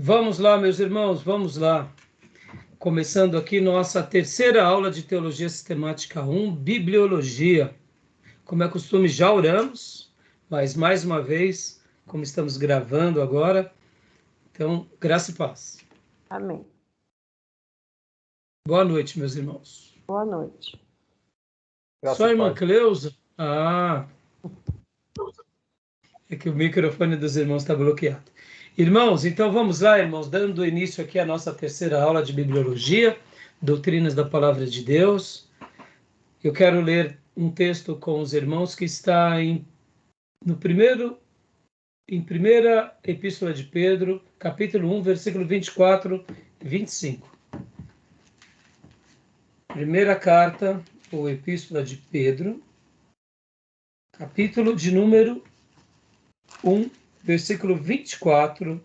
Vamos lá, meus irmãos, vamos lá. Começando aqui nossa terceira aula de Teologia Sistemática 1, Bibliologia. Como é costume, já oramos, mas mais uma vez, como estamos gravando agora, então, graça e paz. Amém. Boa noite, meus irmãos. Boa noite. Só a irmã Cleusa? É que o microfone dos irmãos está bloqueado. Irmãos, então vamos lá, irmãos, dando início aqui à nossa terceira aula de Bibliologia, Doutrinas da Palavra de Deus. Eu quero ler um texto com os irmãos que está em primeira Epístola de Pedro, capítulo 1, versículo 24 e 25. Primeira carta, ou Epístola de Pedro, capítulo de número 1, versículo 24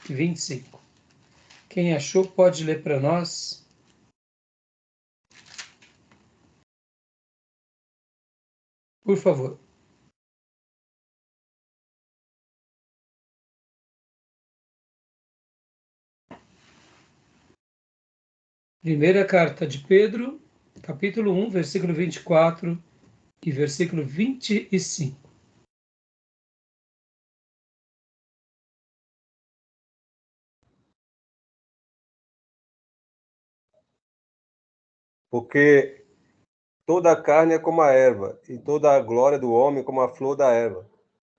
e 25. Quem achou pode ler para nós. Por favor. Primeira carta de Pedro, capítulo 1, versículo 24 e versículo 25. Porque toda a carne é como a erva, e toda a glória do homem como a flor da erva.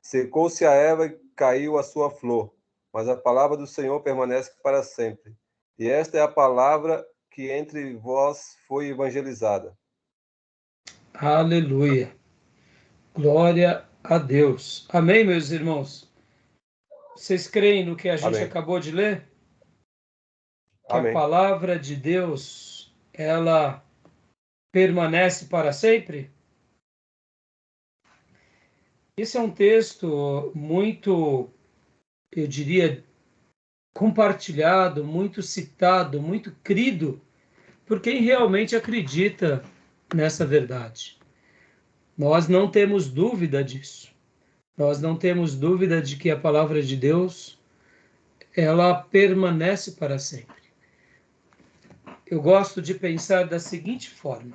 Secou-se a erva e caiu a sua flor, mas a palavra do Senhor permanece para sempre. E esta é a palavra que entre vós foi evangelizada. Aleluia. Glória a Deus. Amém, meus irmãos? Vocês creem no que a gente Amém. acabou de ler? Que Amém. a palavra de Deus, ela permanece para sempre? Esse é um texto muito, eu diria, compartilhado, muito citado, muito crido por quem realmente acredita nessa verdade. Nós não temos dúvida disso. Nós não temos dúvida de que a palavra de Deus, ela permanece para sempre. Eu gosto de pensar da seguinte forma: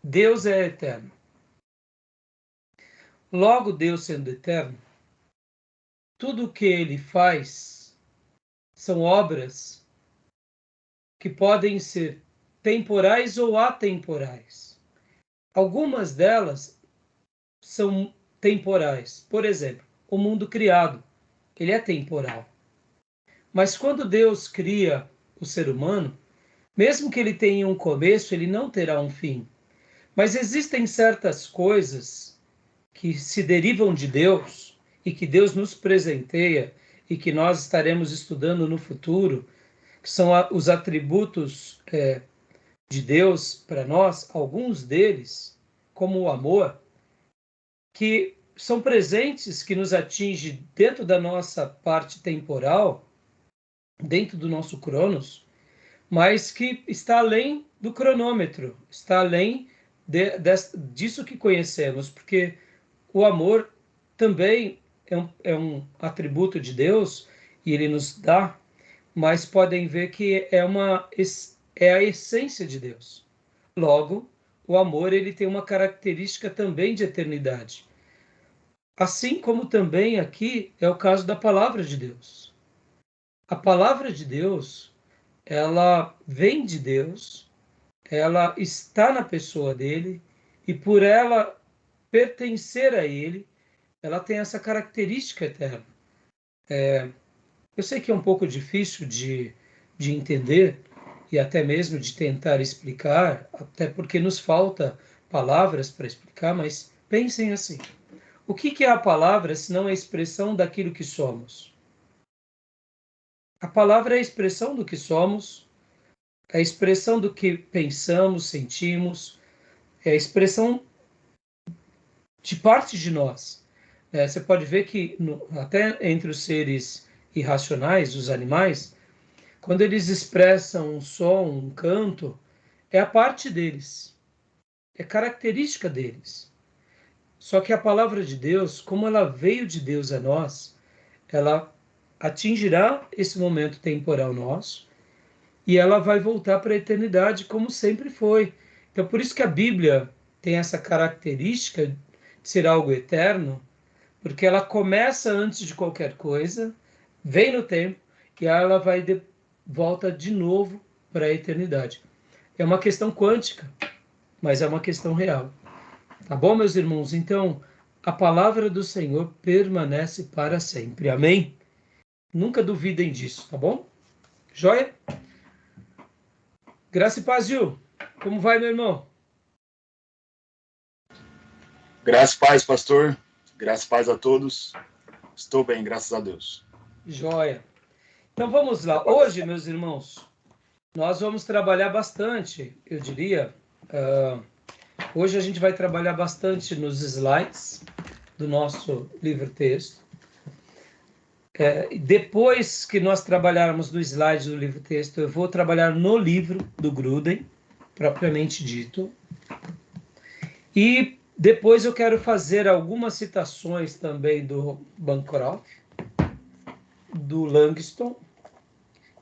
Deus é eterno. Logo, Deus sendo eterno, tudo o que ele faz são obras que podem ser temporais ou atemporais. Algumas delas são temporais. Por exemplo, o mundo criado, ele é temporal. Mas quando Deus cria o ser humano, mesmo que ele tenha um começo, ele não terá um fim. Mas existem certas coisas que se derivam de Deus e que Deus nos presenteia e que nós estaremos estudando no futuro, que são os atributos de Deus para nós, alguns deles, como o amor, que são presentes que nos atingem dentro da nossa parte temporal, dentro do nosso cronos, mas que está além do cronômetro, está além disso que conhecemos, porque o amor também é um atributo de Deus e ele nos dá, mas podem ver que é a essência de Deus. Logo, o amor ele tem uma característica também de eternidade. Assim como também aqui é o caso da palavra de Deus. A palavra de Deus, ela vem de Deus, ela está na pessoa dele, e por ela pertencer a ele, ela tem essa característica eterna. Eu sei que é um pouco difícil de entender e até mesmo de tentar explicar, até porque nos falta palavras para explicar, mas pensem assim. O que é a palavra se não a expressão daquilo que somos? A palavra é a expressão do que somos, é a expressão do que pensamos, sentimos, é a expressão de parte de nós. Você pode ver que até entre os seres irracionais, os animais, quando eles expressam um som, um canto, é a parte deles, é característica deles. Só que a palavra de Deus, como ela veio de Deus a nós, ela atingirá esse momento temporal nosso e ela vai voltar para a eternidade como sempre foi. Então, por isso que a Bíblia tem essa característica de ser algo eterno, porque ela começa antes de qualquer coisa, vem no tempo e ela vai volta de novo para a eternidade. É uma questão quântica, mas é uma questão real. Tá bom, meus irmãos? Então, a palavra do Senhor permanece para sempre. Amém? Nunca duvidem disso, tá bom? Joia? Graça e paz, Gil. Como vai, meu irmão? Graça e paz, pastor. Graça e paz a todos. Estou bem, graças a Deus. Joia. Então vamos lá. Hoje, meus irmãos, nós vamos trabalhar bastante, eu diria. Hoje a gente vai trabalhar bastante nos slides do nosso livro-texto. Depois que nós trabalharmos no slide do livro-texto, eu vou trabalhar no livro do Gruden, propriamente dito. E depois eu quero fazer algumas citações também do Bancroft, do Langston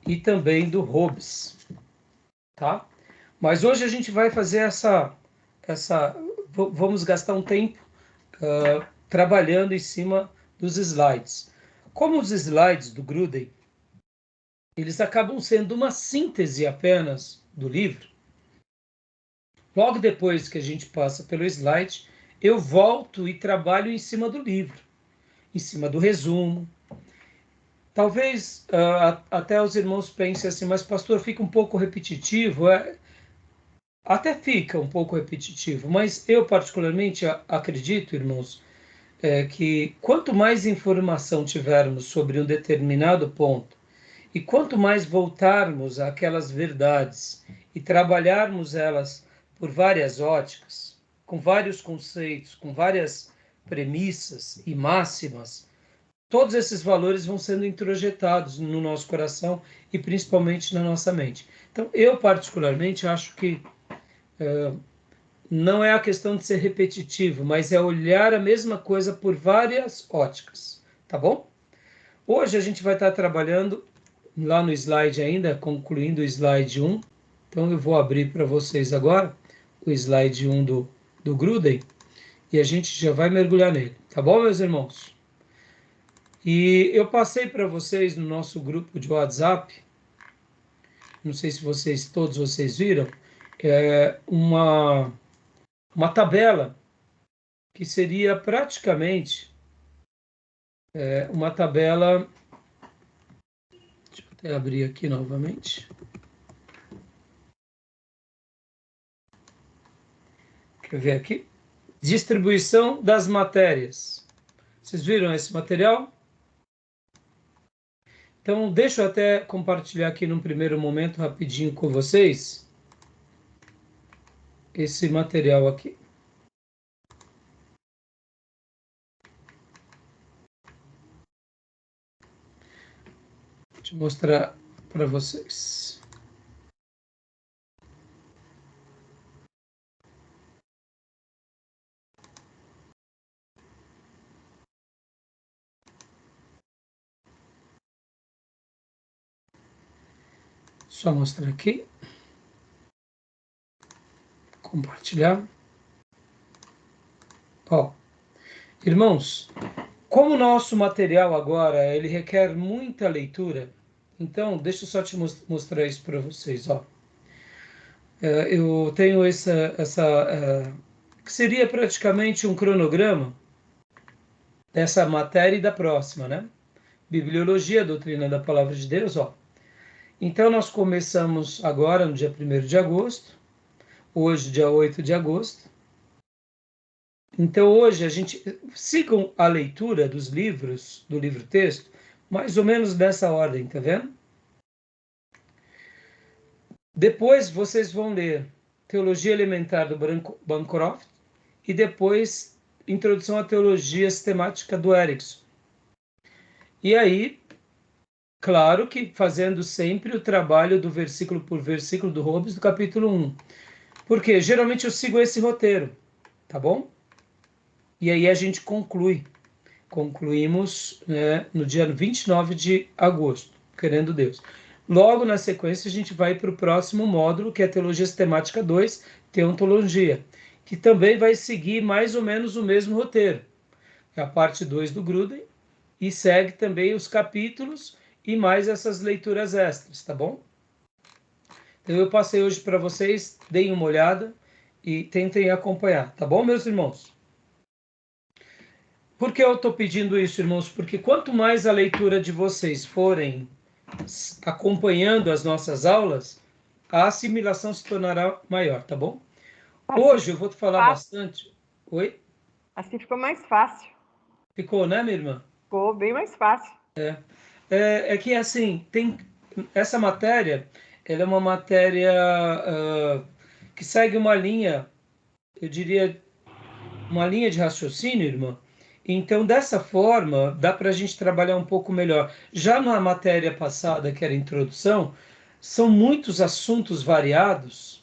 e também do Hobbes, tá? Mas hoje a gente vai fazer vamos gastar um tempo trabalhando em cima dos slides. Como os slides do Gruden, eles acabam sendo uma síntese apenas do livro, logo depois que a gente passa pelo slide, eu volto e trabalho em cima do livro, em cima do resumo. Talvez até os irmãos pensem assim, mas pastor, fica um pouco repetitivo. Até fica um pouco repetitivo, mas eu particularmente acredito, irmãos, que quanto mais informação tivermos sobre um determinado ponto, e quanto mais voltarmos àquelas verdades e trabalharmos elas por várias óticas, com vários conceitos, com várias premissas e máximas, todos esses valores vão sendo introjetados no nosso coração e principalmente na nossa mente. Então, eu particularmente acho que não é a questão de ser repetitivo, mas é olhar a mesma coisa por várias óticas, tá bom? Hoje a gente vai estar trabalhando lá no slide ainda, concluindo o slide 1. Então eu vou abrir para vocês agora o slide 1 do Gruden e a gente já vai mergulhar nele, tá bom, meus irmãos? E eu passei para vocês no nosso grupo de WhatsApp, não sei se todos vocês viram, uma tabela que seria praticamente uma tabela. Deixa eu até abrir aqui novamente. Quer ver aqui? Distribuição das matérias. Vocês viram esse material? Então, deixa eu até compartilhar aqui num primeiro momento rapidinho com vocês esse material aqui. Deixa eu mostrar para vocês. Só mostrar aqui. Compartilhar. Ó, irmãos, como o nosso material agora ele requer muita leitura, então deixa eu só te mostrar isso para vocês, ó. Eu tenho que seria praticamente um cronograma dessa matéria e da próxima, né? Bibliologia, doutrina da palavra de Deus, ó. Então nós começamos agora no dia 1º de agosto, hoje dia 8 de agosto. Então hoje a gente sigam a leitura dos livros, do livro-texto, mais ou menos dessa ordem, tá vendo? Depois vocês vão ler Teologia Elementar do Bancroft e depois Introdução à Teologia Sistemática do Erickson. E aí, claro que fazendo sempre o trabalho do versículo por versículo do Hobbes do capítulo 1. Porque geralmente eu sigo esse roteiro, tá bom? E aí a gente conclui. Concluímos, né, no dia 29 de agosto, querendo Deus. Logo na sequência, a gente vai para o próximo módulo, que é Teologia Sistemática 2, Teontologia, que também vai seguir mais ou menos o mesmo roteiro. É a parte 2 do Gruden, e segue também os capítulos e mais essas leituras extras, tá bom? Então eu passei hoje para vocês, deem uma olhada e tentem acompanhar, tá bom, meus irmãos? Por que eu estou pedindo isso, irmãos? Porque quanto mais a leitura de vocês forem acompanhando as nossas aulas, a assimilação se tornará maior, tá bom? Hoje eu vou te falar bastante. Oi? Assim ficou mais fácil. Ficou, né, minha irmã? Ficou bem mais fácil. É que, assim, tem essa matéria, ela é uma matéria que segue uma linha, eu diria, uma linha de raciocínio, irmã. Então, dessa forma, dá para a gente trabalhar um pouco melhor. Já na matéria passada, que era a introdução, são muitos assuntos variados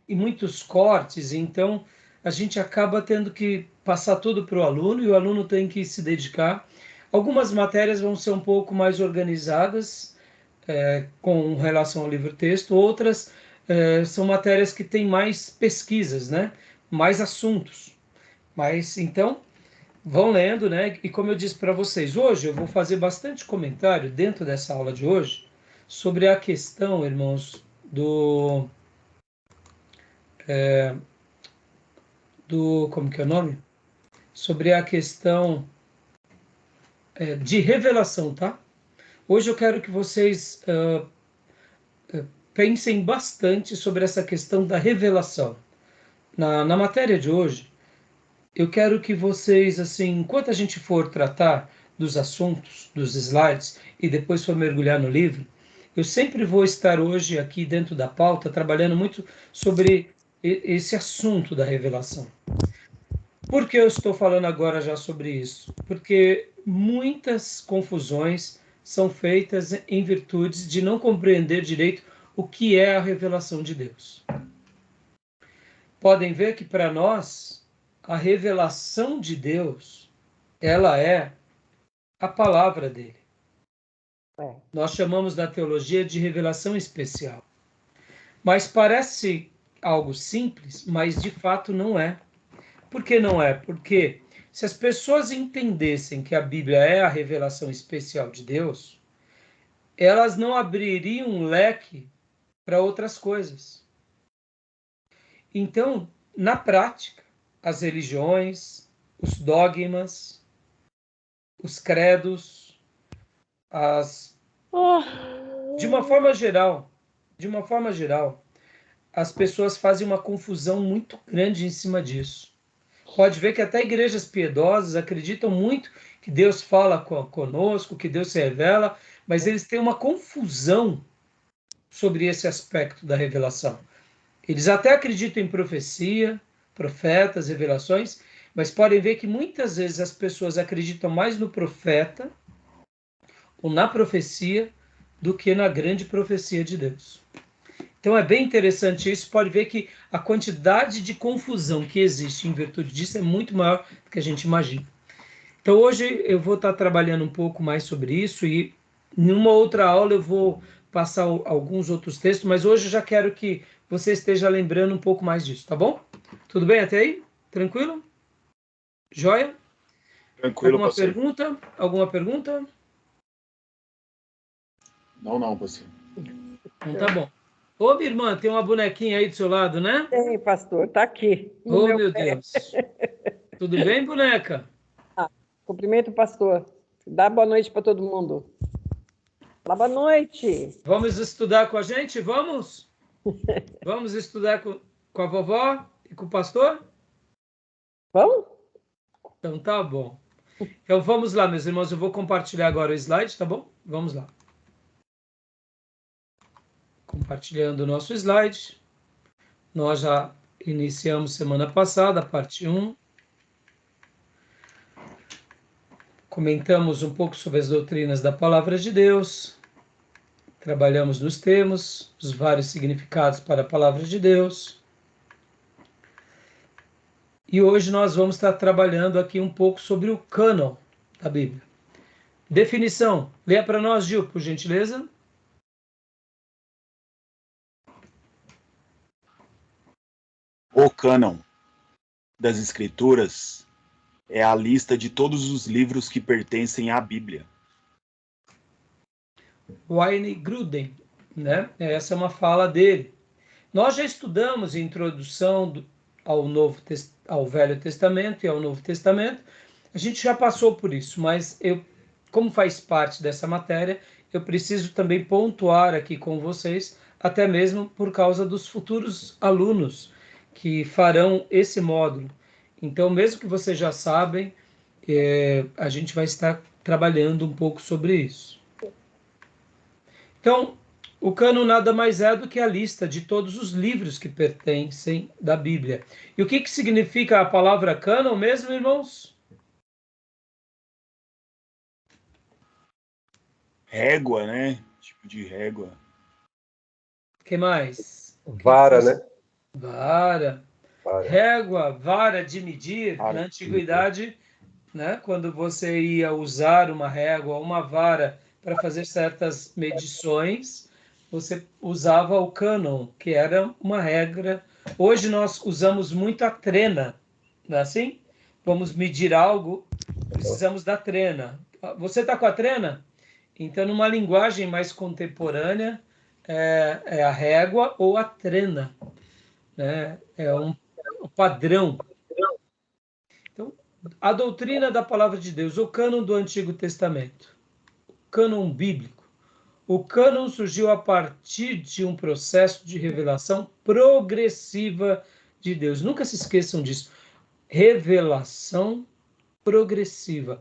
e muitos cortes, então a gente acaba tendo que passar tudo para o aluno e o aluno tem que se dedicar. Algumas matérias vão ser um pouco mais organizadas, com relação ao livro-texto, outras são matérias que têm mais pesquisas, né? Mais assuntos. Mas, então, vão lendo, né? E como eu disse para vocês, hoje eu vou fazer bastante comentário dentro dessa aula de hoje sobre a questão, irmãos, como que é o nome? Sobre a questão de revelação, tá? Hoje eu quero que vocês pensem bastante sobre essa questão da revelação. Na matéria de hoje, eu quero que vocês, assim, enquanto a gente for tratar dos assuntos, dos slides, e depois for mergulhar no livro, eu sempre vou estar hoje aqui dentro da pauta trabalhando muito sobre esse assunto da revelação. Por que eu estou falando agora já sobre isso? Porque muitas confusões são feitas em virtude de não compreender direito o que é a revelação de Deus. Podem ver que para nós, a revelação de Deus, ela é a palavra dele. Nós chamamos na teologia de revelação especial. Mas parece algo simples, mas de fato não é. Por que não é? Porque se as pessoas entendessem que a Bíblia é a revelação especial de Deus, elas não abririam um leque para outras coisas. Então, na prática, as religiões, os dogmas, os credos, de uma forma geral, as pessoas fazem uma confusão muito grande em cima disso. Pode ver que até igrejas piedosas acreditam muito que Deus fala conosco, que Deus se revela, mas eles têm uma confusão sobre esse aspecto da revelação. Eles até acreditam em profecia, profetas, revelações, mas podem ver que muitas vezes as pessoas acreditam mais no profeta ou na profecia do que na grande profecia de Deus. Então é bem interessante isso, pode ver que a quantidade de confusão que existe em virtude disso é muito maior do que a gente imagina. Então hoje eu vou estar trabalhando um pouco mais sobre isso e em uma outra aula eu vou passar alguns outros textos, mas hoje eu já quero que você esteja lembrando um pouco mais disso, tá bom? Tudo bem até aí? Tranquilo? Joia? Tranquilo, Alguma pastor. pergunta? Alguma pergunta? Não, pastor. Então tá bom. Ô, minha irmã, tem uma bonequinha aí do seu lado, né? Tem, pastor, tá aqui. Ô, meu Deus. Tudo bem, boneca? Cumprimento o pastor. Dá boa noite para todo mundo. Fala boa noite. Vamos estudar com a gente? Vamos? Vamos estudar com a vovó e com o pastor? Vamos? Então tá bom. Então vamos lá, meus irmãos. Eu vou compartilhar agora o slide, tá bom? Vamos lá. Compartilhando o nosso slide. Nós já iniciamos semana passada, a parte 1. Comentamos um pouco sobre as doutrinas da Palavra de Deus. Trabalhamos nos termos, os vários significados para a Palavra de Deus. E hoje nós vamos estar trabalhando aqui um pouco sobre o cânon da Bíblia. Definição. Leia para nós, Gil, por gentileza. O cânon das Escrituras é a lista de todos os livros que pertencem à Bíblia. Wayne Grudem, né? Essa é uma fala dele. Nós já estudamos a introdução ao Velho Testamento e ao Novo Testamento. A gente já passou por isso, mas como faz parte dessa matéria, eu preciso também pontuar aqui com vocês, até mesmo por causa dos futuros alunos que farão esse módulo. Então, mesmo que vocês já sabem, a gente vai estar trabalhando um pouco sobre isso. Então, o cânon nada mais é do que a lista de todos os livros que pertencem da Bíblia. E o que significa a palavra cânon mesmo, irmãos? Régua, né? Tipo de régua. O que mais? Vara, né? Vara. Régua, vara de medir. Na antiguidade, né, quando você ia usar uma régua ou uma vara para fazer certas medições, você usava o cânon, que era uma regra. Hoje nós usamos muito a trena, não é assim? Vamos medir algo, precisamos da trena. Você está com a trena? Então, numa linguagem mais contemporânea, é a régua ou a trena, né? É um padrão. Então, a doutrina da palavra de Deus, o cânon do Antigo Testamento, o cânon bíblico. O cânon surgiu a partir de um processo de revelação progressiva de Deus. Nunca se esqueçam disso. Revelação progressiva.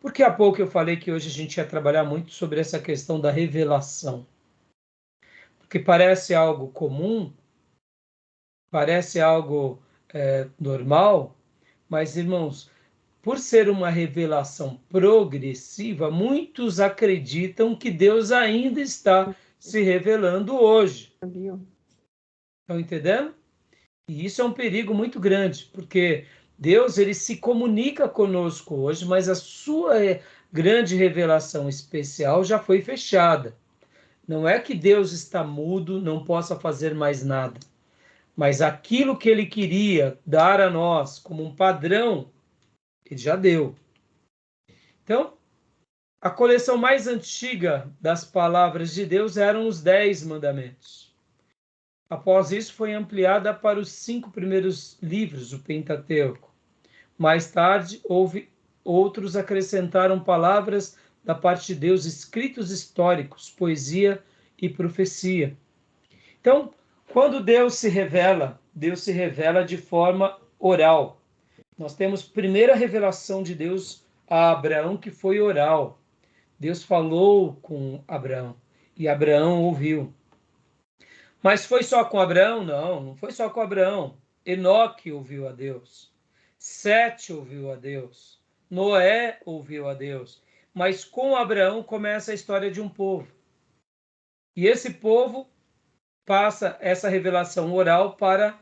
Porque há pouco eu falei que hoje a gente ia trabalhar muito sobre essa questão da revelação. Porque parece algo comum, parece algo normal, mas, irmãos, por ser uma revelação progressiva, muitos acreditam que Deus ainda está se revelando hoje. Estão entendendo? E isso é um perigo muito grande, porque Deus ele se comunica conosco hoje, mas a sua grande revelação especial já foi fechada. Não é que Deus está mudo, não possa fazer mais nada, mas aquilo que ele queria dar a nós como um padrão, ele já deu. Então, a coleção mais antiga das palavras de Deus eram os 10 mandamentos. Após isso, foi ampliada para os 5 primeiros livros, o Pentateuco. Mais tarde, outros acrescentaram palavras da parte de Deus, escritos históricos, poesia e profecia. Então, quando Deus se revela de forma oral. Nós temos a primeira revelação de Deus a Abraão, que foi oral. Deus falou com Abraão e Abraão ouviu. Mas foi só com Abraão? Não foi só com Abraão. Enoque ouviu a Deus. Sete ouviu a Deus. Noé ouviu a Deus. Mas com Abraão começa a história de um povo. E esse povo passa essa revelação oral para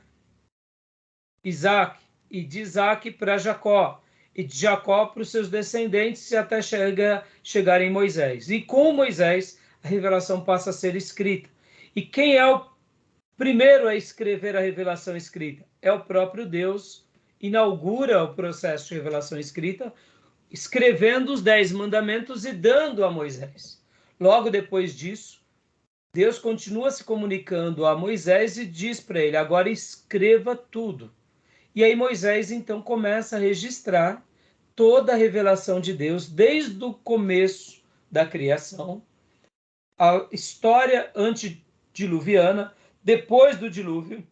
Isaac, e de Isaac para Jacó, e de Jacó para os seus descendentes, e até chegar em Moisés. E com Moisés, a revelação passa a ser escrita. E quem é o primeiro a escrever a revelação escrita? É o próprio Deus, inaugura o processo de revelação escrita, escrevendo os 10 mandamentos e dando a Moisés. Logo depois disso, Deus continua se comunicando a Moisés e diz para ele, agora escreva tudo. E aí Moisés, então, começa a registrar toda a revelação de Deus, desde o começo da criação, a história antediluviana, depois do dilúvio,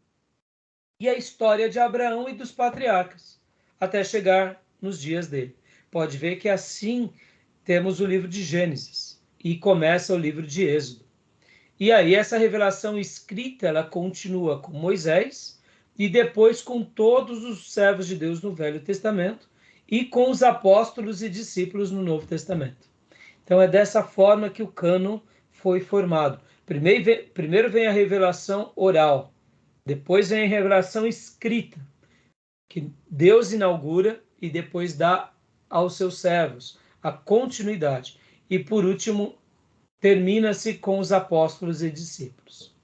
e a história de Abraão e dos patriarcas, até chegar nos dias dele. Pode ver que assim temos o livro de Gênesis, e começa o livro de Êxodo. E aí essa revelação escrita, ela continua com Moisés, e depois com todos os servos de Deus no Velho Testamento e com os apóstolos e discípulos no Novo Testamento. Então é dessa forma que o cânon foi formado. Primeiro vem a revelação oral, depois vem a revelação escrita, que Deus inaugura e depois dá aos seus servos, a continuidade. E por último, termina-se com os apóstolos e discípulos.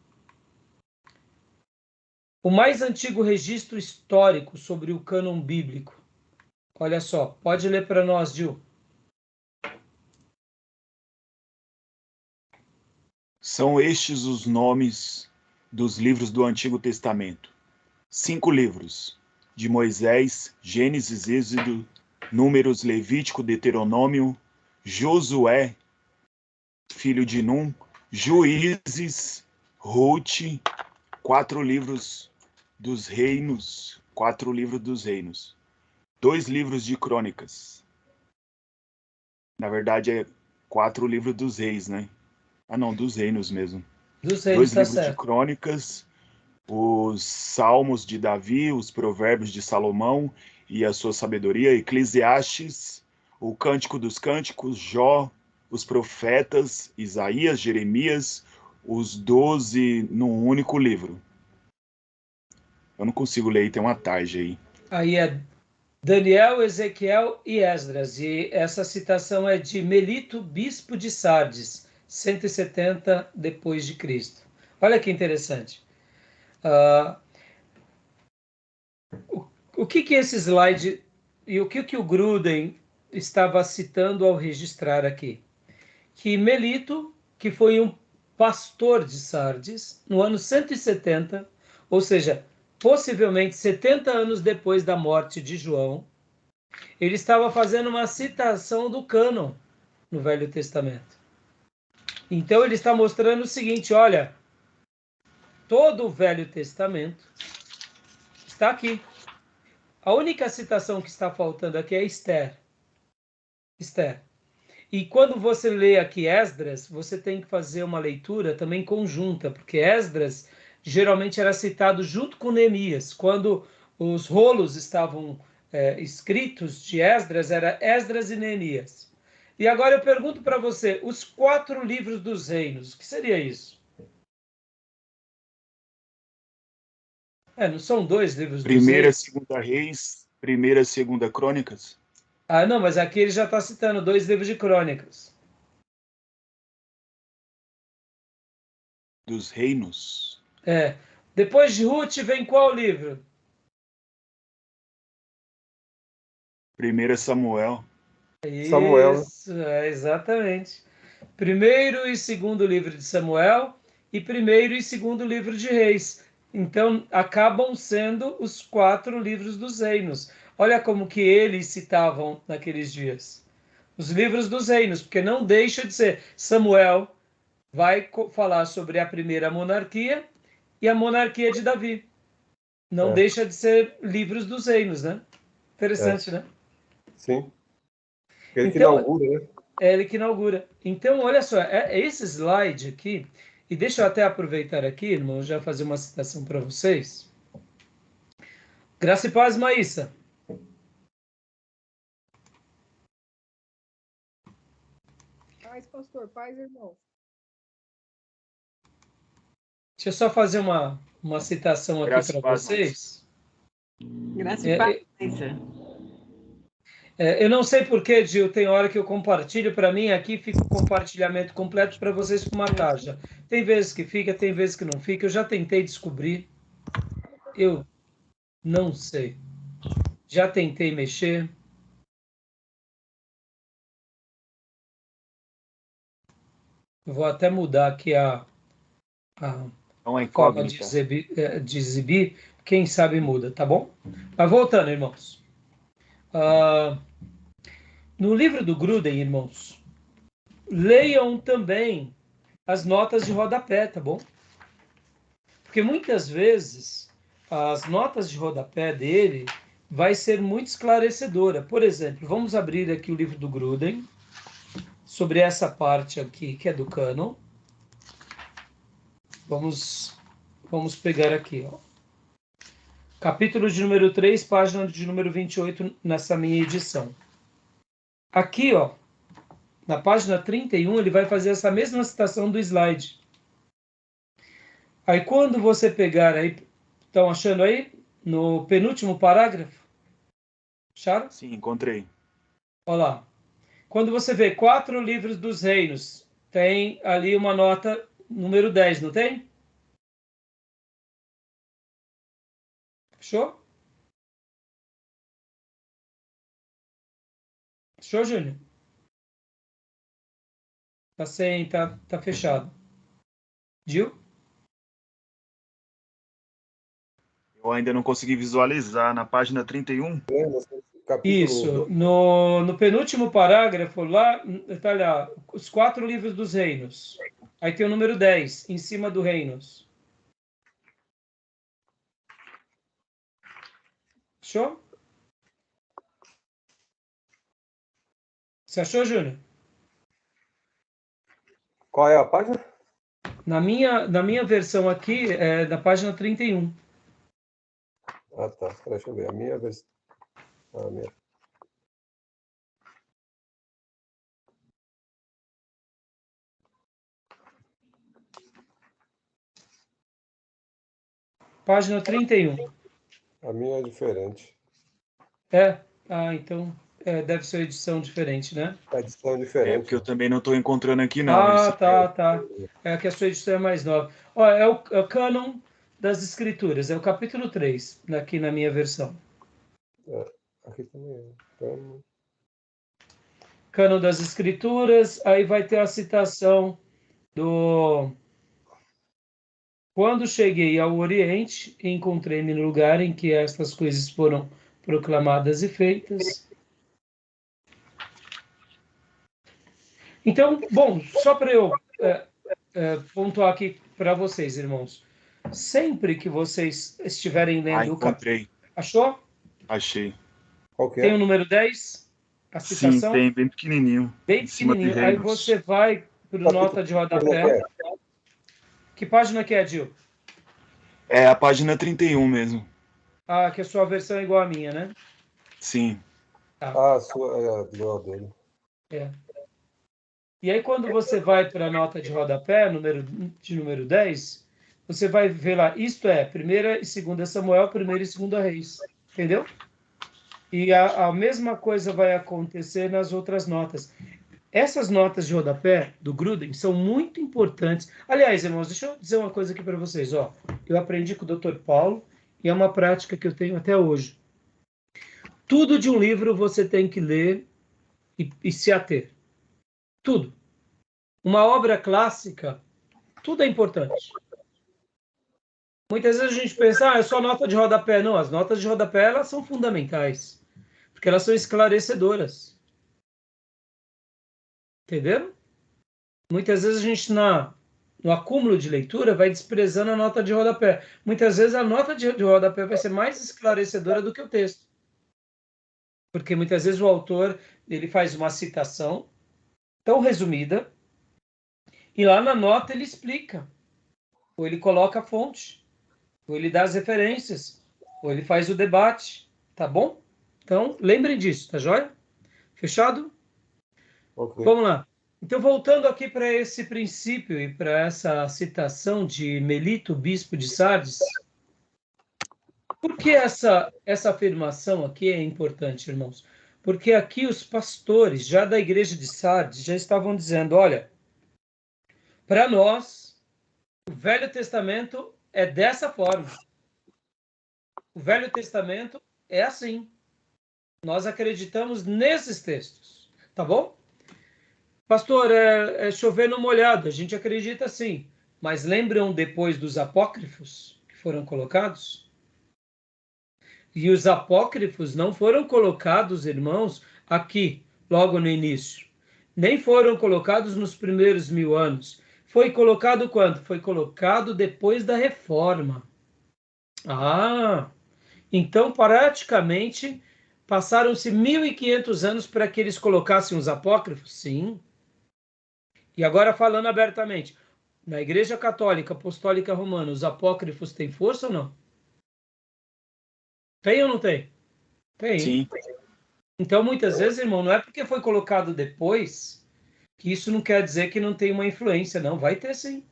O mais antigo registro histórico sobre o cânon bíblico. Olha só, pode ler para nós, Gil. São estes os nomes dos livros do Antigo Testamento. 5 livros: de Moisés, Gênesis, Êxodo, Números, Levítico, Deuteronômio, Josué, filho de Num, Juízes, Ruth, 4 livros dos reinos, 4 livros dos reinos, 2 livros de crônicas. Na verdade é 4 livros dos reis, né? Ah não, dos reinos mesmo. Dos reinos, 2 tá livros de certo. crônicas, os Salmos de Davi, os Provérbios de Salomão e a sua sabedoria, Eclesiastes, o Cântico dos Cânticos, Jó, os profetas, Isaías, Jeremias, os 12 num único livro. Eu não consigo ler, tem uma tarja aí. Aí é Daniel, Ezequiel e Esdras. E essa citação é de Melito, bispo de Sardes, 170 depois de Cristo. Olha que interessante. O que esse slide e o que o Gruden estava citando ao registrar aqui? Que Melito, que foi um pastor de Sardes, no ano 170, ou seja, possivelmente 70 anos depois da morte de João, ele estava fazendo uma citação do cânon no Velho Testamento. Então ele está mostrando o seguinte, olha, todo o Velho Testamento está aqui. A única citação que está faltando aqui é Esther. Esther. E quando você lê aqui Esdras, você tem que fazer uma leitura também conjunta, porque Esdras geralmente era citado junto com Neemias. Quando os rolos estavam escritos de Esdras, era Esdras e Neemias. E agora eu pergunto para você, os 4 livros dos reinos, o que seria isso? Não são 2 livros dos Primeira, reis? segunda Reis, primeira, segunda Crônicas. Ah, não, mas aqui ele já está citando 2 livros de crônicas. Dos reinos. Depois de Ruth vem qual livro? Primeira Samuel. Samuel, né? Isso, exatamente. Primeiro e segundo livro de Samuel e primeiro e segundo livro de Reis. Então, acabam sendo os 4 livros dos reinos. Olha como que eles citavam naqueles dias. Os livros dos reinos, porque não deixa de ser. Samuel vai falar sobre a primeira monarquia e a monarquia de Davi. Não É. deixa de ser livros dos reinos, né? Interessante, né? Sim. Ele que Então, inaugura, né? é ele que inaugura. Então, olha só, esse slide aqui, e deixa eu até aproveitar aqui, irmão, já fazer uma citação para vocês. Graça e paz, Maísa. Paz, pastor, paz, irmão. Deixa eu só fazer uma citação aqui Graça para e paz, Maísa. vocês. Graça e paz. Eu não sei porquê, Gil, tem hora que eu compartilho, para mim aqui fica o compartilhamento completo, para vocês fica uma tarja. Tem vezes que fica, tem vezes que não fica. Eu já tentei descobrir, eu não sei. Já tentei mexer. Vou até mudar aqui a É uma forma de incógnita. exibir. Quem sabe muda, tá bom? Mas voltando, irmãos. No livro do Gruden, irmãos, leiam também as notas de rodapé, tá bom? Porque muitas vezes as notas de rodapé dele vai ser muito esclarecedora. Por exemplo, vamos abrir aqui o livro do Gruden, sobre essa parte aqui, que é do cânon. Vamos pegar aqui, ó. Capítulo de número 3, página de número 28, nessa minha edição. Aqui, ó, na página 31, ele vai fazer essa mesma citação do slide. Aí, quando você pegar aí, estão achando aí? No penúltimo parágrafo? Acharam? Sim, encontrei. Olha lá. quando você vê 4 livros dos reinos, tem ali uma nota número 10, não tem? Fechou? Fechou, Júnior? Tá fechado. Gil? Eu ainda não consegui visualizar na página 31. Capítulo Isso. No penúltimo parágrafo, lá, tá lá, os 4 livros dos reinos. Aí tem o número 10, em cima do reinos. Fechou? Você achou, Júnior? Qual é a página? Na minha versão aqui, é da página 31. Ah, tá. Deixa eu ver. A minha versão. A minha. Página 31. A minha é diferente. Então deve ser edição diferente, né? A edição é É diferente. porque eu também não estou encontrando aqui, não. Tá. É que a sua edição é mais nova. Ó, é o cânon das escrituras, é o capítulo 3, aqui na minha versão. Aqui também é. Então, Cânon das escrituras, aí vai ter a citação do... Quando cheguei ao Oriente, encontrei-me no lugar em que estas coisas foram proclamadas e feitas. Então, bom, só para eu pontuar aqui para vocês, irmãos. Sempre que vocês estiverem lendo o capítulo... encontrei. Achou? Achei. qual que Tem o é? número 10, a Sim, citação? tem, bem pequenininho. Bem em cima de pequenininho. Aí reinos. você vai para o nota de rodapé. Que página que é, Gil? É a página 31 mesmo. Ah, que a sua versão é igual à minha, né? Sim. Ah, a sua é igual a dele. É. E aí, quando você vai para a nota de rodapé, número 10, você vai ver lá, isto é, 1ª e 2ª Samuel, 1ª e 2ª Reis. Entendeu? E a mesma coisa vai acontecer nas outras notas. Essas notas de rodapé do Gruden são muito importantes. Aliás, irmãos, deixa eu dizer uma coisa aqui para vocês. Ó, eu aprendi com o Dr. Paulo e é uma prática que eu tenho até hoje. Tudo de um livro você tem que ler e se ater. Tudo. Uma obra clássica, tudo é importante. Muitas vezes a gente pensa, é só nota de rodapé. Não, as notas de rodapé elas são fundamentais, porque elas são esclarecedoras. Entenderam? Muitas vezes a gente, no acúmulo de leitura, vai desprezando a nota de rodapé. Muitas vezes a nota de rodapé vai ser mais esclarecedora do que o texto. Porque muitas vezes o autor ele faz uma citação tão resumida e lá na nota ele explica. Ou ele coloca a fonte. Ou ele dá as referências. Ou ele faz o debate. Tá bom? Então, lembrem disso, tá joia? Fechado? Okay. Vamos lá. Então, voltando aqui para esse princípio e para essa citação de Melito, bispo de Sardes, por que essa afirmação aqui é importante, irmãos? Porque aqui os pastores, já da igreja de Sardes, já estavam dizendo, olha, para nós, o Velho Testamento é dessa forma. O Velho Testamento é assim. Nós acreditamos nesses textos, tá bom? Pastor, é chover no molhado, a gente acredita sim. Mas lembram depois dos apócrifos que foram colocados? E os apócrifos não foram colocados, irmãos, aqui, logo no início. Nem foram colocados nos primeiros 1000 anos. Foi colocado quando? Foi colocado depois da reforma. Então praticamente passaram-se 1500 anos para que eles colocassem os apócrifos? Sim. E agora falando abertamente, na Igreja Católica Apostólica Romana, os apócrifos têm força ou não? Tem ou não tem? Tem. Sim. Então, muitas vezes, irmão, não é porque foi colocado depois que isso não quer dizer que não tem uma influência, não. Vai ter sim.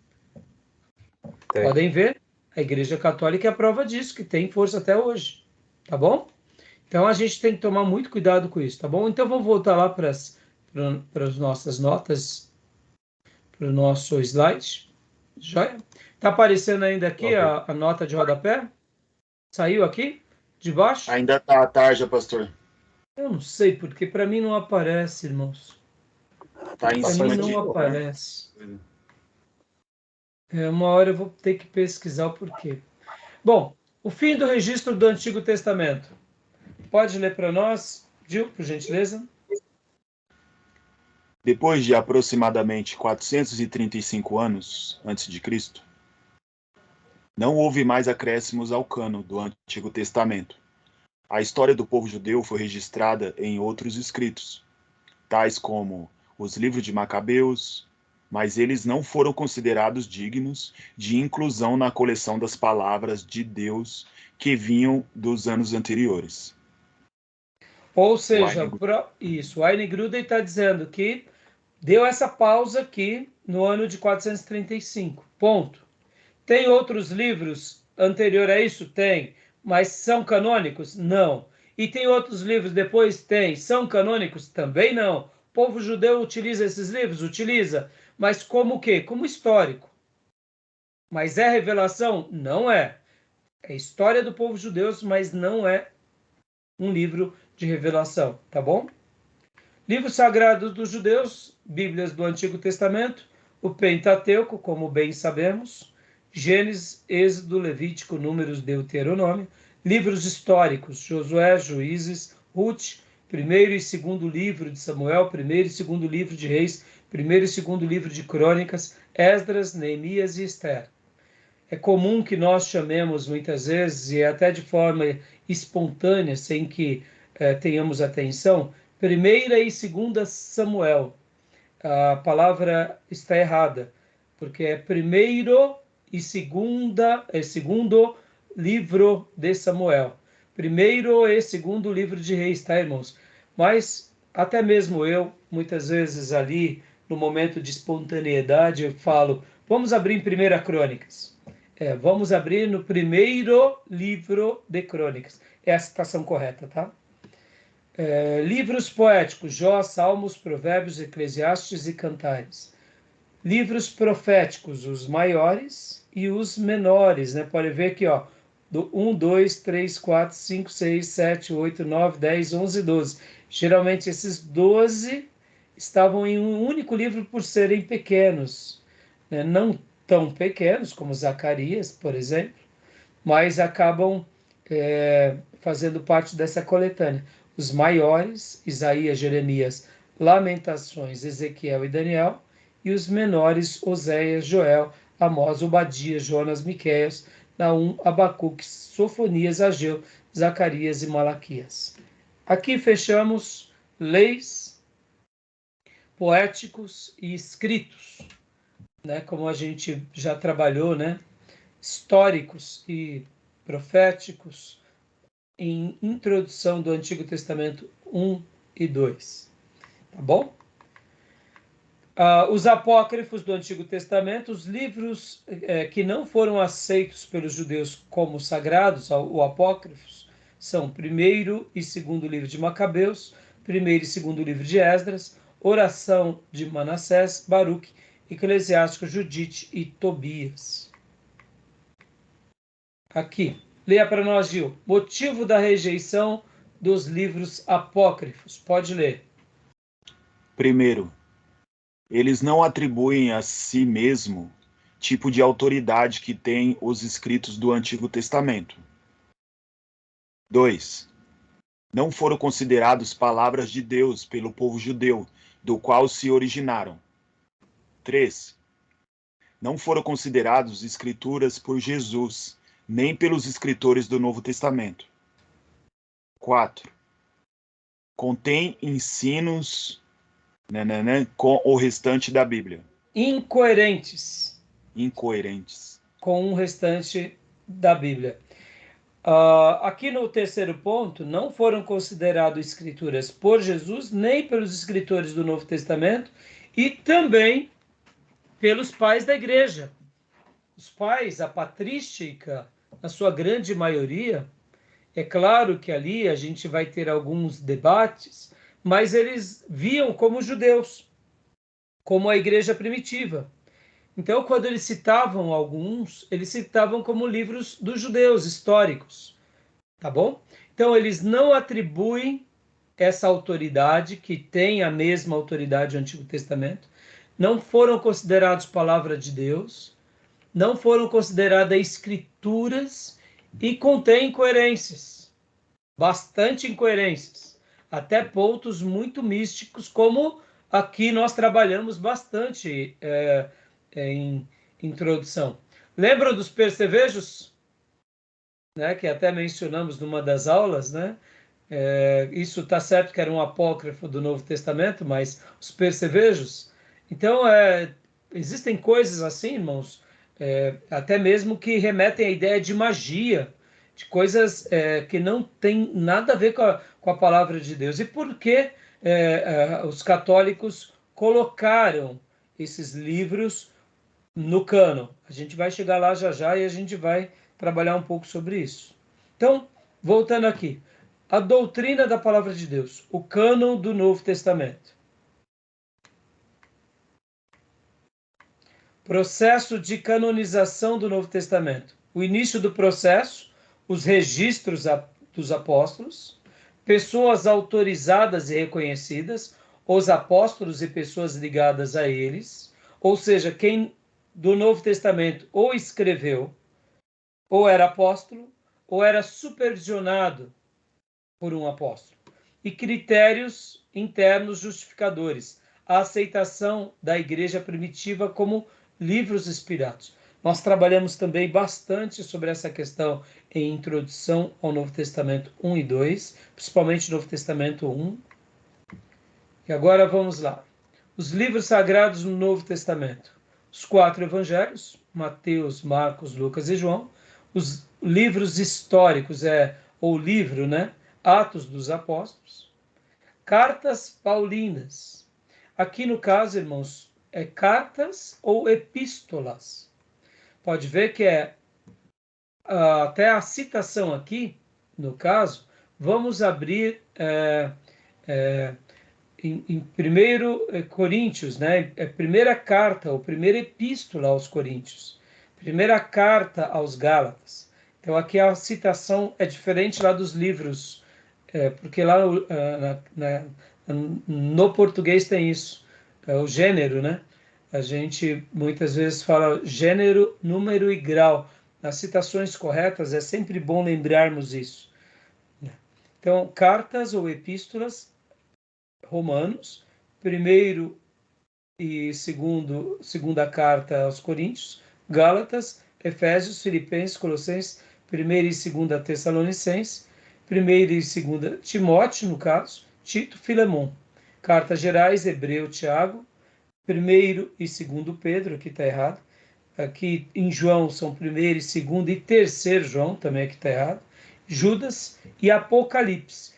Tem. Podem ver, a Igreja Católica é a prova disso, que tem força até hoje. Tá bom? Então, a gente tem que tomar muito cuidado com isso, tá bom? Então, vamos voltar lá para para as nossas notas, para o nosso slide. Joia? Está aparecendo ainda aqui Ok. a nota de rodapé? Saiu aqui? De baixo? Ainda tá à tarde, pastor. Eu não sei, porque para mim não aparece, irmãos. Tá em Para cima mim não de... aparece. Uma hora eu vou ter que pesquisar o porquê. Bom, o fim do registro do Antigo Testamento. Pode ler para nós, Gil, por gentileza? Depois de aproximadamente 435 anos antes de Cristo, não houve mais acréscimos ao cano do Antigo Testamento. A história do povo judeu foi registrada em outros escritos, tais como os livros de Macabeus, mas eles não foram considerados dignos de inclusão na coleção das palavras de Deus que vinham dos anos anteriores. Ou seja, Aine- isso, o Aine Gruden está dizendo que deu essa pausa aqui no ano de 435. Ponto. Tem outros livros anterior a isso? Tem. Mas são canônicos? Não. E tem outros livros depois? Tem. São canônicos? Também não. O povo judeu utiliza esses livros? Utiliza. Mas como o quê? Como histórico. Mas é revelação? Não é. É história do povo judeu, mas não é um livro de revelação, tá bom? Livros sagrados dos judeus, Bíblias do Antigo Testamento, o Pentateuco, como bem sabemos, Gênesis, Êxodo, Levítico, Números, Deuteronômio, livros históricos, Josué, Juízes, Ruth, primeiro e segundo livro de Samuel, primeiro e segundo livro de Reis, primeiro e segundo livro de Crônicas, Esdras, Neemias e Esther. É comum que nós chamemos muitas vezes, e até de forma espontânea, sem que tenhamos atenção, primeira e segunda Samuel. A palavra está errada, porque é primeiro e segundo livro de Samuel. Primeiro e segundo livro de Reis, tá, irmãos? Mas até mesmo eu, muitas vezes ali, no momento de espontaneidade, eu falo, vamos abrir em 1 Crônicas. Vamos abrir no primeiro livro de Crônicas. É a citação correta, tá? Livros poéticos, Jó, Salmos, Provérbios, Eclesiastes e Cantares. Livros proféticos, os maiores e os menores, né? Pode ver aqui, ó, do 1, 2, 3, 4, 5, 6, 7, 8, 9, 10, 11, 12. Geralmente esses 12 estavam em um único livro por serem pequenos, né? Não tão pequenos como Zacarias, por exemplo, mas acabam fazendo parte dessa coletânea. Os maiores, Isaías, Jeremias, Lamentações, Ezequiel e Daniel, e os menores, Oséias, Joel, Amós, Obadias, Jonas, Miqueias, Naum, Abacuque, Sofonias, Ageu, Zacarias e Malaquias. Aqui fechamos leis, poéticos e escritos, né? Como a gente já trabalhou, né? Históricos e proféticos em Introdução do Antigo Testamento 1 e 2. Tá bom? Os apócrifos do Antigo Testamento, os livros que não foram aceitos pelos judeus como sagrados, ou apócrifos, são primeiro e segundo livro de Macabeus, primeiro e segundo livro de Esdras, oração de Manassés, Baruque, Eclesiástico, Judite e Tobias. Aqui, leia para nós, Gil. Motivo da rejeição dos livros apócrifos. Pode ler. Primeiro, eles não atribuem a si mesmo tipo de autoridade que têm os escritos do Antigo Testamento. 2. Não foram considerados palavras de Deus pelo povo judeu, do qual se originaram. 3. Não foram considerados escrituras por Jesus, nem pelos escritores do Novo Testamento. 4. Contém ensinos com o restante da Bíblia. Incoerentes com o restante da Bíblia. Aqui no terceiro ponto, não foram consideradas escrituras por Jesus, nem pelos escritores do Novo Testamento, e também pelos pais da igreja. Os pais, a patrística, na sua grande maioria, é claro que ali a gente vai ter alguns debates, mas eles viam como judeus, como a igreja primitiva. Então, quando eles citavam alguns, eles citavam como livros dos judeus históricos, tá bom? Então, eles não atribuem essa autoridade, que tem a mesma autoridade do Antigo Testamento, não foram considerados palavra de Deus, não foram consideradas escrituras e contém incoerências, bastante incoerências, até pontos muito místicos, como aqui nós trabalhamos bastante em introdução. Lembram dos percevejos, né, que até mencionamos numa das aulas, né? Isso está certo que era um apócrifo do Novo Testamento, mas os percevejos. Então, existem coisas assim, irmãos, até mesmo que remetem à ideia de magia, de coisas que não tem nada a ver com a palavra de Deus. E por que os católicos colocaram esses livros no cânon? A gente vai chegar lá já já e a gente vai trabalhar um pouco sobre isso. Então, voltando aqui. A doutrina da palavra de Deus, o cânon do Novo Testamento. Processo de canonização do Novo Testamento. O início do processo, os registros dos apóstolos, pessoas autorizadas e reconhecidas, os apóstolos e pessoas ligadas a eles, ou seja, quem do Novo Testamento ou escreveu, ou era apóstolo, ou era supervisionado por um apóstolo. E critérios internos justificadores. A aceitação da igreja primitiva como livros inspirados. Nós trabalhamos também bastante sobre essa questão em Introdução ao Novo Testamento 1 e 2, principalmente Novo Testamento 1. E agora vamos lá. Os livros sagrados no Novo Testamento. Os 4 evangelhos, Mateus, Marcos, Lucas e João. Os livros históricos, ou livro, né? Atos dos Apóstolos, cartas paulinas. Aqui no caso, irmãos, cartas ou epístolas. Pode ver que até a citação aqui, no caso, vamos abrir em 1 Coríntios, né? Primeira carta, ou primeira epístola aos Coríntios, primeira carta aos Gálatas. Então aqui a citação é diferente lá dos livros, porque lá no português tem isso, o gênero, né? A gente muitas vezes fala gênero, número e grau. Nas citações corretas é sempre bom lembrarmos isso. Então, cartas ou epístolas, Romanos, primeiro e segunda carta aos Coríntios, Gálatas, Efésios, Filipenses, Colossenses, primeira e segunda Tessalonicenses, primeira e segunda Timóteo, no caso, Tito, Filemon. Cartas gerais, Hebreu, Tiago, primeiro e segundo Pedro, aqui está errado. Aqui em João são primeiro e segundo e terceiro João, também aqui está errado. Judas e Apocalipse.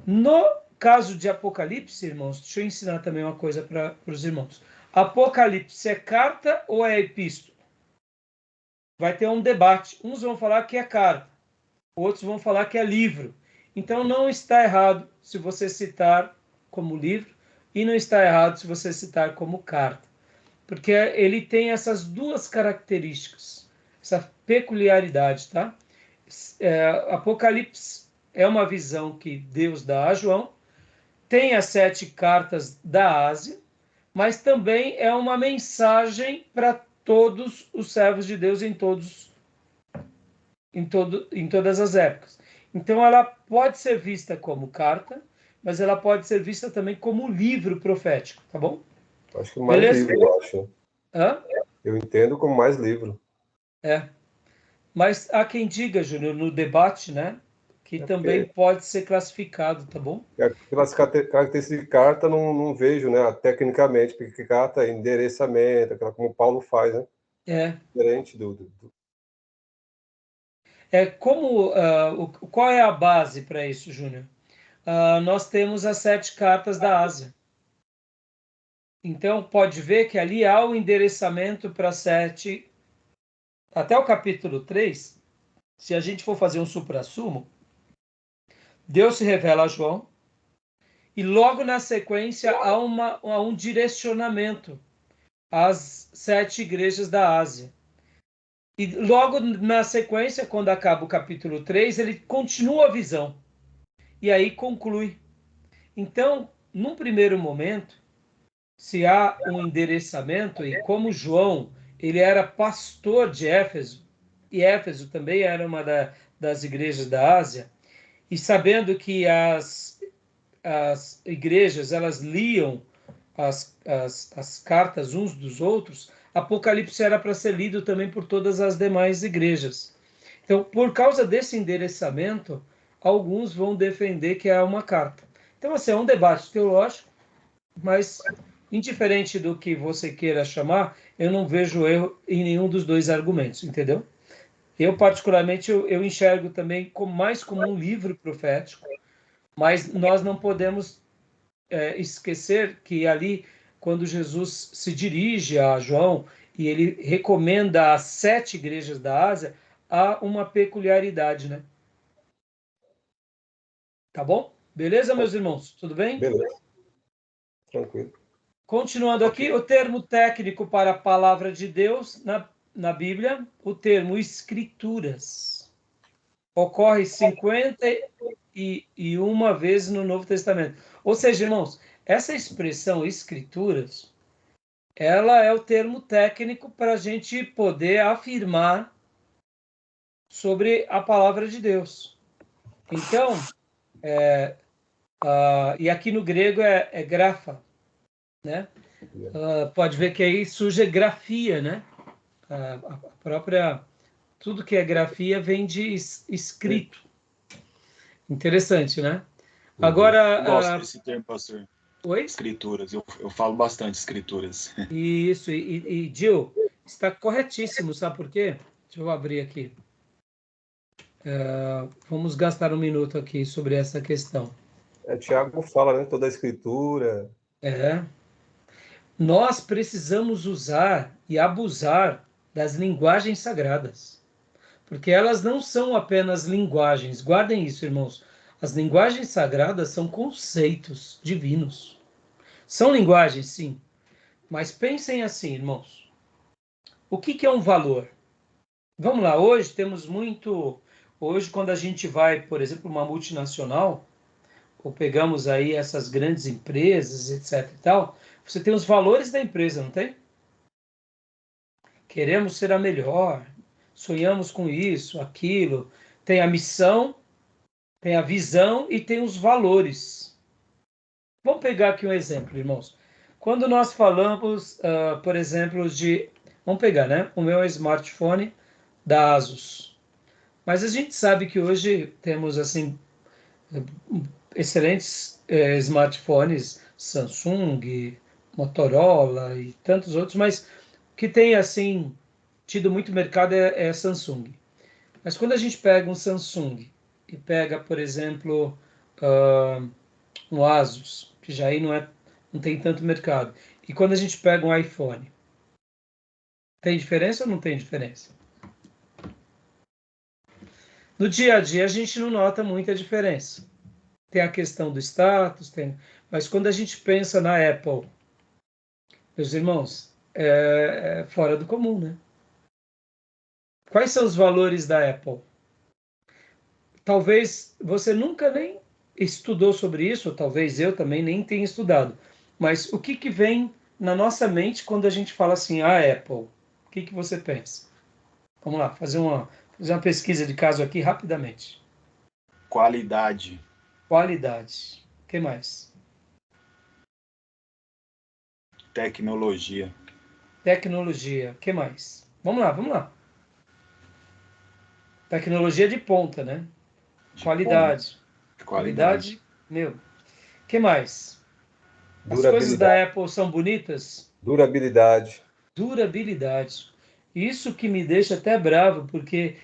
No caso de Apocalipse, irmãos, deixa eu ensinar também uma coisa para os irmãos. Apocalipse é carta ou é epístola? Vai ter um debate. Uns vão falar que é carta, outros vão falar que é livro. Então não está errado se você citar como livro e não está errado se você citar como carta. Porque ele tem essas duas características, essa peculiaridade, tá? Apocalipse é uma visão que Deus dá a João, tem as 7 cartas da Ásia, mas também é uma mensagem para todos os servos de Deus em todas as épocas. Então ela pode ser vista como carta, mas ela pode ser vista também como livro profético, tá bom? Acho que mais Beleza? livro, eu acho. Hã? Eu entendo como mais livro. Mas há quem diga, Júnior, no debate, né, que também pode ser classificado, tá bom? Aquelas características de carta não vejo, né, tecnicamente, porque carta é endereçamento, aquela como o Paulo faz, né? Diferente do... Qual é a base para isso, Júnior? Nós temos as 7 cartas da Ásia. Então, pode ver que ali há o endereçamento para 7, até o capítulo 3, se a gente for fazer um suprassumo, Deus se revela a João, E logo na sequência há um direcionamento às 7 igrejas da Ásia. E logo na sequência, quando acaba o capítulo 3, ele continua a visão. E aí conclui. Então, num primeiro momento, se há um endereçamento, e como João, ele era pastor de Éfeso, e Éfeso também era uma das igrejas da Ásia, e sabendo que as igrejas, elas liam as cartas uns dos outros, Apocalipse era para ser lido também por todas as demais igrejas. Então, por causa desse endereçamento, alguns vão defender que é uma carta. Então, assim, é um debate teológico, mas indiferente do que você queira chamar, eu não vejo erro em nenhum dos dois argumentos, entendeu? Eu, particularmente, eu enxergo também mais como um livro profético, mas nós não podemos esquecer que ali, quando Jesus se dirige a João e ele recomenda as 7 igrejas da Ásia, há uma peculiaridade, né? Tá bom? Beleza, meus irmãos? Tudo bem? Beleza. Tranquilo. Continuando aqui, o termo técnico para a palavra de Deus na Bíblia, o termo escrituras, ocorre 51 vezes no Novo Testamento. Ou seja, irmãos, essa expressão escrituras, ela é o termo técnico para a gente poder afirmar sobre a palavra de Deus. Então, e aqui no grego é grafa, né? Pode ver que aí surge grafia, né? A própria, tudo que é grafia vem de escrito. Interessante, né? Agora, Eu gosto desse termo, pastor. oi? Escrituras. Eu falo bastante escrituras. Isso, e Gil, está corretíssimo, sabe por quê? Deixa eu abrir aqui. Vamos gastar um minuto aqui sobre essa questão. Tiago fala, né? Toda a escritura. Nós precisamos usar e abusar das linguagens sagradas, porque elas não são apenas linguagens. Guardem isso, irmãos. As linguagens sagradas são conceitos divinos. São linguagens, sim, mas pensem assim, irmãos. O que é um valor? Vamos lá, hoje temos muito... Hoje, quando a gente vai, por exemplo, uma multinacional, ou pegamos aí essas grandes empresas, etc e tal, você tem os valores da empresa, não tem? Queremos ser a melhor, sonhamos com isso, aquilo. Tem a missão, tem a visão e tem os valores. Vamos pegar aqui um exemplo, irmãos. Quando nós falamos, por exemplo, de... Vamos pegar, né? O meu smartphone da Asus. Mas a gente sabe que hoje temos, assim, excelentes smartphones, Samsung, Motorola e tantos outros, mas que tem, assim, tido muito mercado é Samsung. Mas quando a gente pega um Samsung e pega, por exemplo, um Asus, que já aí não tem tanto mercado, e quando a gente pega um iPhone, tem diferença ou não tem diferença? No dia a dia a gente não nota muita diferença. Tem a questão do status, mas quando a gente pensa na Apple, meus irmãos, é fora do comum, né? Quais são os valores da Apple? Talvez você nunca nem estudou sobre isso, ou talvez eu também nem tenha estudado. Mas o que vem na nossa mente quando a gente fala assim, a Apple? O que você pensa? Vamos lá, fazer uma pesquisa de caso aqui rapidamente. Qualidade. Qualidade. O que mais? Tecnologia. Tecnologia. O que mais? Vamos lá. Tecnologia de ponta, né? Qualidade. Qualidade, meu. O que mais? As coisas da Apple são bonitas? Durabilidade. Durabilidade. Isso que me deixa até bravo, porque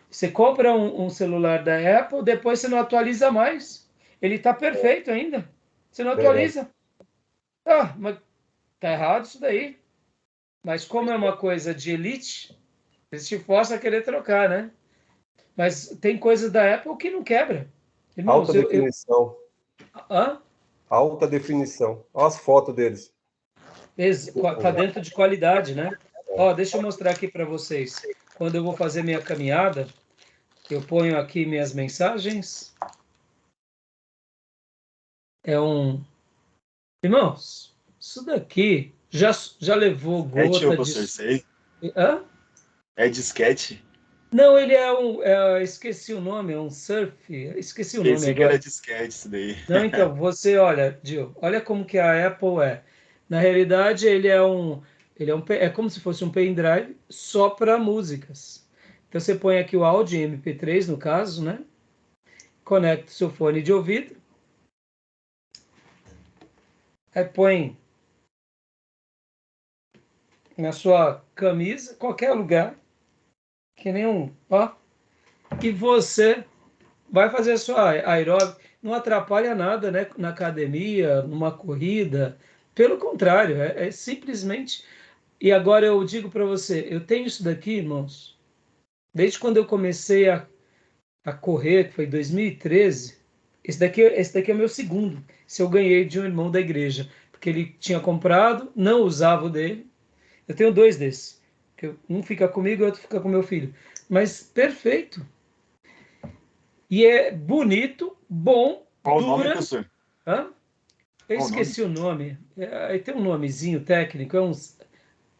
você compra um celular da Apple, depois você não atualiza mais. Ele está perfeito ainda. Você não atualiza. Mas tá errado isso daí. Mas como é uma coisa de elite, eles te forçam a querer trocar, né? Mas tem coisas da Apple que não quebra. Irmãos, Alta definição. Hã? Alta definição. Olha as fotos deles. Tá dentro de qualidade, né? Ó, deixa eu mostrar aqui para vocês. Quando eu vou fazer minha caminhada, eu ponho aqui minhas mensagens. Irmãos, isso daqui já levou Disquete, ô gota de... pastor, isso aí? Hã? É disquete? Não, ele é esqueci o nome, é um surf. Esqueci o nome Pensei que era agora. disquete isso daí. Não, então, você olha, Gil, olha como que a Apple é. Na realidade, é como se fosse um pendrive só para músicas. Então você põe aqui o áudio em MP3, no caso, né? Conecta o seu fone de ouvido. Aí põe na sua camisa, qualquer lugar, que nem ó, e você vai fazer a sua aeróbica. Não atrapalha nada, né? Na academia, numa corrida. Pelo contrário, é simplesmente. E agora eu digo para você, eu tenho isso daqui, irmãos, desde quando eu comecei a correr, que foi em 2013. Esse daqui é o meu segundo. Esse eu ganhei de um irmão da igreja, porque ele tinha comprado, não usava o dele. Eu tenho dois desses, que um fica comigo e o outro fica com meu filho. Mas perfeito. E é bonito, bom, Qual o nome, dura. pastor? Hã? Eu Qual o nome? esqueci o nome. Tem um nomezinho técnico,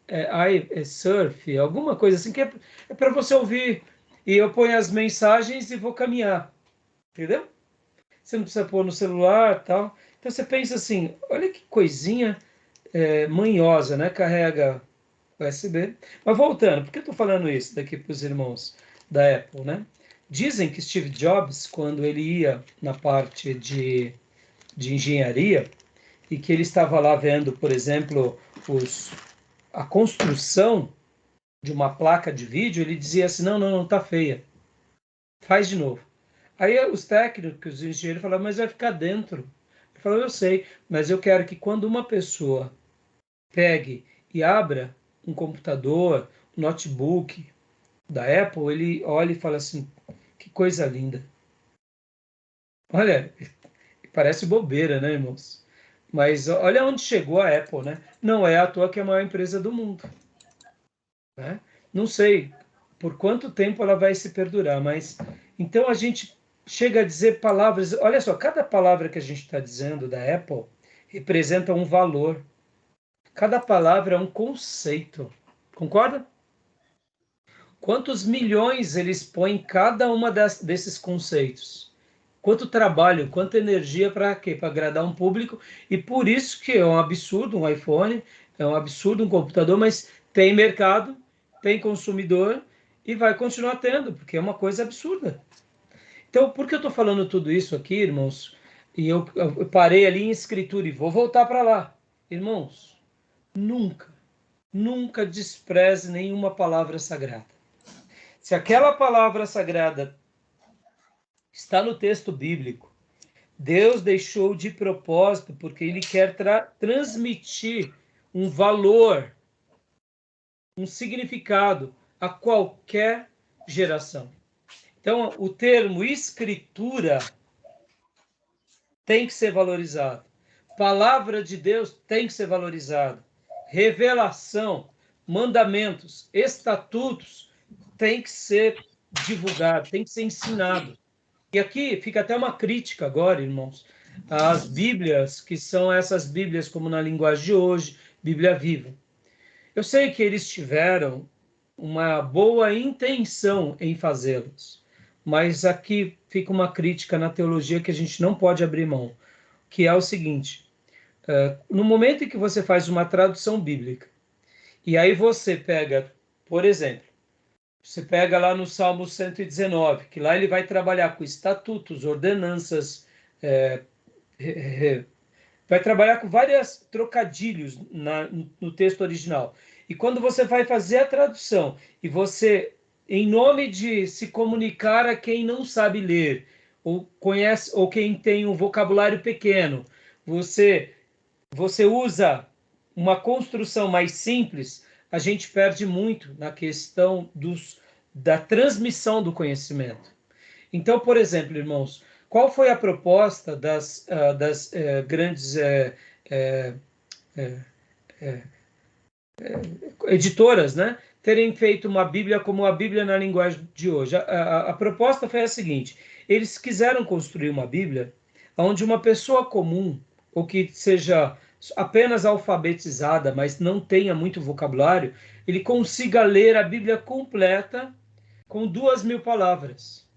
é surf, alguma coisa assim, que é para você ouvir. E eu ponho as mensagens e vou caminhar. Entendeu? Você não precisa pôr no celular tal. Então você pensa assim, olha que coisinha manhosa, né? Carrega USB. Mas voltando, por que eu estou falando isso daqui para os irmãos da Apple, né? Dizem que Steve Jobs, quando ele ia na parte de engenharia, e que ele estava lá vendo, por exemplo, a construção de uma placa de vídeo, ele dizia assim, não, não, não, tá feia. Faz de novo. Aí os técnicos, os engenheiros falavam, mas vai ficar dentro. Ele falou, eu sei, mas eu quero que quando uma pessoa pegue e abra um computador, um notebook da Apple, ele olha e fala assim, que coisa linda. Olha, parece bobeira, né, irmãos? Mas olha onde chegou a Apple, né? Não é à toa que é a maior empresa do mundo, né? Não sei por quanto tempo ela vai se perdurar, mas então a gente chega a dizer palavras. Olha só, cada palavra que a gente está dizendo da Apple representa um valor. Cada palavra é um conceito. Concorda? Quantos milhões eles põem em cada uma desses conceitos? Quanto trabalho, quanta energia para quê? Para agradar um público. E por isso que é um absurdo um iPhone, é um absurdo um computador, mas tem mercado, tem consumidor e vai continuar tendo, porque é uma coisa absurda. Então, por que eu estou falando tudo isso aqui, irmãos? E eu parei ali em escritura e vou voltar para lá. Irmãos, nunca, nunca despreze nenhuma palavra sagrada. Se aquela palavra sagrada está no texto bíblico, Deus deixou de propósito porque Ele quer transmitir um valor, um significado a qualquer geração. Então, o termo escritura tem que ser valorizado. Palavra de Deus tem que ser valorizada. Revelação, mandamentos, estatutos tem que ser divulgado, tem que ser ensinado. E aqui fica até uma crítica agora, irmãos, às Bíblias, que são essas Bíblias como na linguagem de hoje, Bíblia Viva. Eu sei que eles tiveram uma boa intenção em fazê-los, mas aqui fica uma crítica na teologia que a gente não pode abrir mão, que é o seguinte: no momento em que você faz uma tradução bíblica, e aí você pega, por exemplo, você pega lá no Salmo 119, que lá ele vai trabalhar com estatutos, ordenanças, é, vai trabalhar com vários trocadilhos no texto original. E quando você vai fazer a tradução, e você, em nome de se comunicar a quem não sabe ler, ou conhece, ou quem tem um vocabulário pequeno, você usa uma construção mais simples, a gente perde muito na questão da transmissão do conhecimento. Então, por exemplo, irmãos, qual foi a proposta das grandes editoras, né, terem feito uma Bíblia como a Bíblia na linguagem de hoje? A proposta foi a seguinte: eles quiseram construir uma Bíblia onde uma pessoa comum, ou que seja apenas alfabetizada, mas não tenha muito vocabulário, ele consiga ler a Bíblia completa com 2.000 palavras.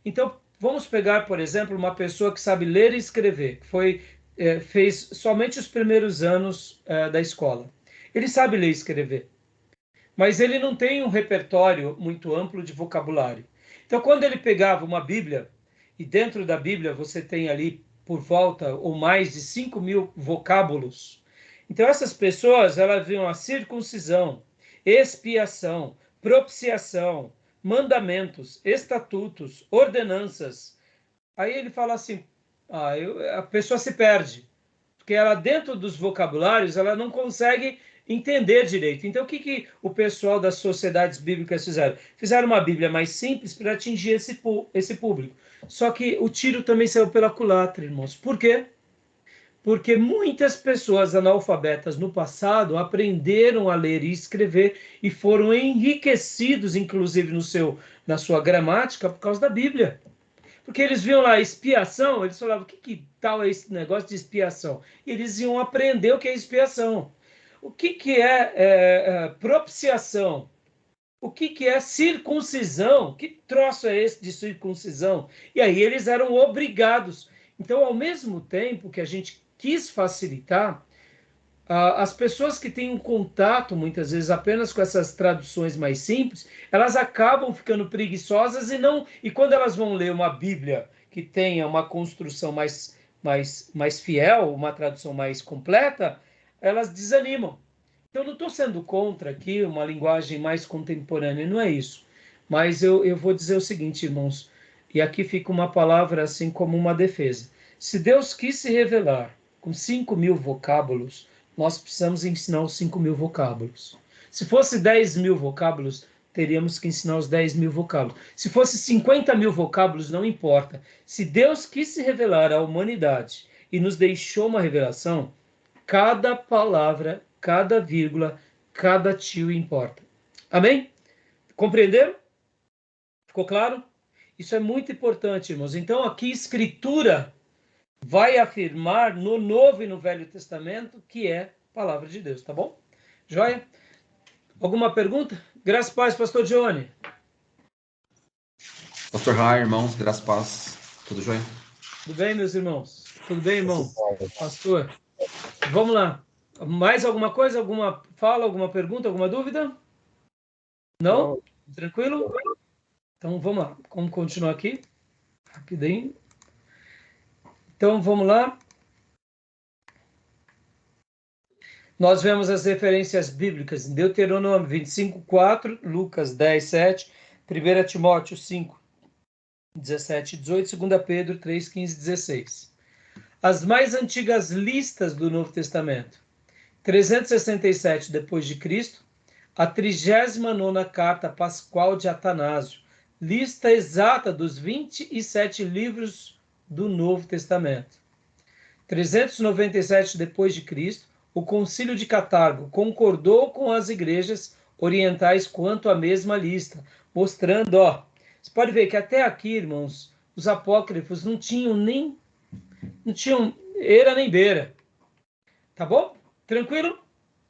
Então, vamos pegar, por exemplo, uma pessoa que sabe ler e escrever, que fez somente os primeiros anos da escola. Ele sabe ler e escrever, mas ele não tem um repertório muito amplo de vocabulário. Então, quando ele pegava uma Bíblia, e dentro da Bíblia você tem ali por volta ou mais de 5.000 vocábulos, então essas pessoas, elas viam a circuncisão, expiação, propiciação, mandamentos, estatutos, ordenanças. Aí ele fala assim, a pessoa se perde, porque ela dentro dos vocabulários, ela não consegue entender direito. Então, o que o pessoal das sociedades bíblicas fizeram? Fizeram uma Bíblia mais simples para atingir esse público. Só que o tiro também saiu pela culatra, irmãos. Por quê? Porque muitas pessoas analfabetas no passado aprenderam a ler e escrever e foram enriquecidos, inclusive na sua gramática, por causa da Bíblia. Porque eles viam lá expiação, eles falavam, o que tal é esse negócio de expiação? E eles iam aprender o que é expiação. O que é propiciação? O que é circuncisão? Que troço é esse de circuncisão? E aí eles eram obrigados. Então, ao mesmo tempo que a gente quis facilitar, as pessoas que têm um contato, muitas vezes, apenas com essas traduções mais simples, elas acabam ficando preguiçosas e quando elas vão ler uma Bíblia que tenha uma construção mais fiel, uma tradução mais completa, elas desanimam. Então, não estou sendo contra aqui uma linguagem mais contemporânea, não é isso. Mas eu vou dizer o seguinte, irmãos, e aqui fica uma palavra assim como uma defesa. Se Deus quis se revelar com 5.000 vocábulos, nós precisamos ensinar os 5.000 vocábulos. Se fosse 10.000 vocábulos, teríamos que ensinar os 10.000 vocábulos. Se fosse 50.000 vocábulos, não importa. Se Deus quis se revelar à humanidade e nos deixou uma revelação, cada palavra, cada vírgula, cada tio importa. Amém? Compreenderam? Ficou claro? Isso é muito importante, irmãos. Então, aqui, Escritura vai afirmar no Novo e no Velho Testamento que é palavra de Deus, tá bom? Joia? Alguma pergunta? Graças a paz, pastor Johnny. Pastor Rai, irmãos, graças a paz. Tudo jóia? Tudo bem, meus irmãos? Tudo bem, irmão? Pastor, vamos lá. Mais alguma coisa? Alguma fala, alguma pergunta, alguma dúvida? Não? Tranquilo? Então, vamos lá. Vamos continuar aqui. Rapidinho. Então, vamos lá. Nós vemos as referências bíblicas em Deuteronômio 25:4, Lucas 10:7, 1 Timóteo 5:17 e 18, 2 Pedro 3:15 e 16. As mais antigas listas do Novo Testamento. 367 depois de Cristo, a 39ª carta pascual de Atanásio, lista exata dos 27 livros do Novo Testamento. 397 depois de Cristo, o Concílio de Cartago concordou com as igrejas orientais quanto à mesma lista, mostrando, você pode ver que até aqui, irmãos, os apócrifos não tinham era nem beira. Tá bom? Tranquilo?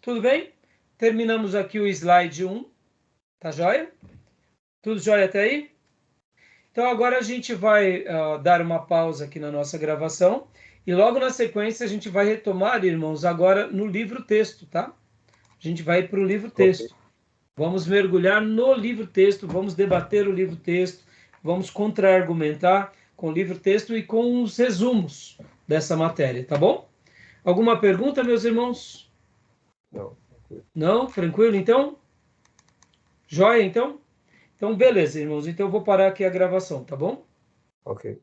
Tudo bem? Terminamos aqui o slide 1. Tá jóia? Tudo jóia até aí? Então agora a gente vai dar uma pausa aqui na nossa gravação e logo na sequência a gente vai retomar, irmãos, agora no livro-texto, tá? A gente vai para o livro-texto. Okay. Vamos mergulhar no livro-texto, vamos debater o livro-texto, vamos contra-argumentar com o livro-texto e com os resumos dessa matéria, tá bom? Alguma pergunta, meus irmãos? Não. Não? Tranquilo, então? Jóia, então? Então, beleza, irmãos. Então, eu vou parar aqui a gravação, tá bom? Ok.